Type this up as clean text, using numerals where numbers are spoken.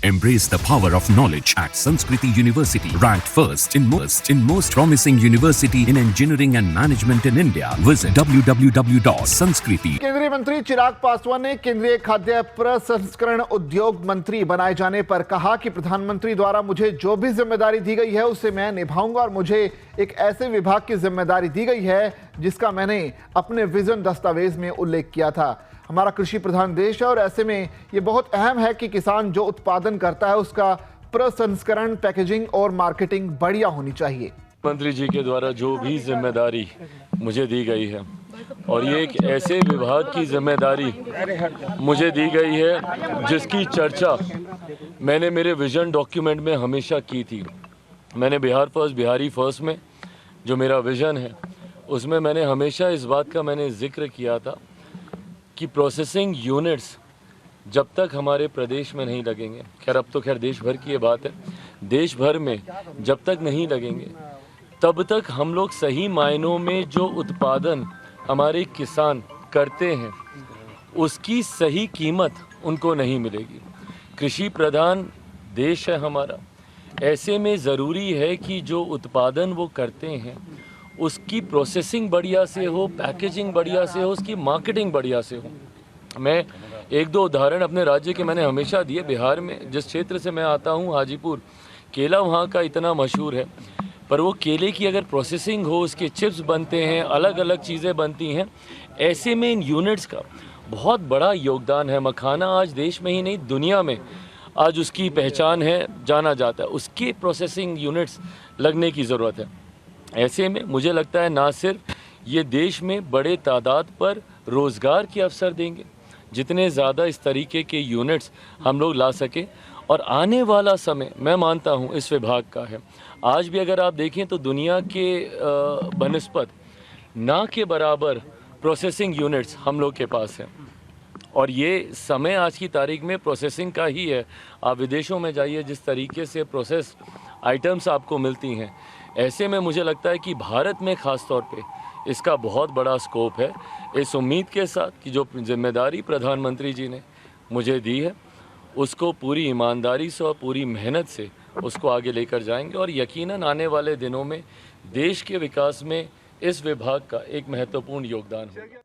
Embrace the power of knowledge at Sanskriti University, ranked first in most promising university in engineering and management in India. Visit www.sanskriti. केंद्रीय मंत्री चिराग पासवान ने केंद्रीय खाद्य प्रसंस्करण उद्योग मंत्री बनाए जाने पर कहा कि प्रधानमंत्री द्वारा मुझे जो भी जिम्मेदारी दी गई है उसे मैं निभाऊंगा और मुझे एक ऐसे विभाग की जिम्मेदारी दी गई है जिसका मैंने अपने विजन दस्तावेज में उल्लेख किया था। हमारा कृषि प्रधान देश है और ऐसे में ये बहुत अहम है कि किसान जो उत्पादन करता है उसका प्रसंस्करण, पैकेजिंग और मार्केटिंग बढ़िया होनी चाहिए। मंत्री जी के द्वारा जो भी जिम्मेदारी मुझे दी गई है और ये एक ऐसे विभाग की जिम्मेदारी मुझे दी गई है जिसकी चर्चा मैंने मेरे विजन डॉक्यूमेंट में हमेशा की थी। मैंने बिहार फर्स्ट, बिहारी फर्स्ट में जो मेरा विजन है उसमें मैंने हमेशा इस बात का मैंने जिक्र किया था कि प्रोसेसिंग यूनिट्स जब तक हमारे प्रदेश में नहीं लगेंगे, खैर अब तो खैर देश भर की ये बात है, देश भर में जब तक नहीं लगेंगे तब तक हम लोग सही मायनों में जो उत्पादन हमारे किसान करते हैं उसकी सही कीमत उनको नहीं मिलेगी। कृषि प्रधान देश है हमारा, ऐसे में ज़रूरी है कि जो उत्पादन वो करते हैं उसकी प्रोसेसिंग बढ़िया से हो, पैकेजिंग बढ़िया से हो, उसकी मार्केटिंग बढ़िया से हो। मैं एक दो उदाहरण अपने राज्य के मैंने हमेशा दिए। बिहार में जिस क्षेत्र से मैं आता हूँ, हाजीपुर, केला वहाँ का इतना मशहूर है, पर वो केले की अगर प्रोसेसिंग हो, उसके चिप्स बनते हैं, अलग अलग चीज़ें बनती हैं, ऐसे में इन यूनिट्स का बहुत बड़ा योगदान है। मखाना आज देश में ही नहीं दुनिया में आज उसकी पहचान है, जाना जाता है। उसके प्रोसेसिंग यूनिट्स लगने की ज़रूरत है। ऐसे में मुझे लगता है ना सिर्फ ये देश में बड़े तादाद पर रोज़गार के अवसर देंगे, जितने ज़्यादा इस तरीके के यूनिट्स हम लोग ला सकें, और आने वाला समय मैं मानता हूँ इस विभाग का है। आज भी अगर आप देखें तो दुनिया के बनस्पत ना के बराबर प्रोसेसिंग यूनिट्स हम लोग के पास हैं, और ये समय आज की तारीख में प्रोसेसिंग का ही है। आप विदेशों में जाइए, जिस तरीके से प्रोसेस आइटम्स आपको मिलती हैं, ऐसे में मुझे लगता है कि भारत में ख़ास तौर पे इसका बहुत बड़ा स्कोप है। इस उम्मीद के साथ कि जो जिम्मेदारी प्रधानमंत्री जी ने मुझे दी है उसको पूरी ईमानदारी से और पूरी मेहनत से उसको आगे लेकर जाएंगे, और यकीनन आने वाले दिनों में देश के विकास में इस विभाग का एक महत्वपूर्ण योगदान होगा।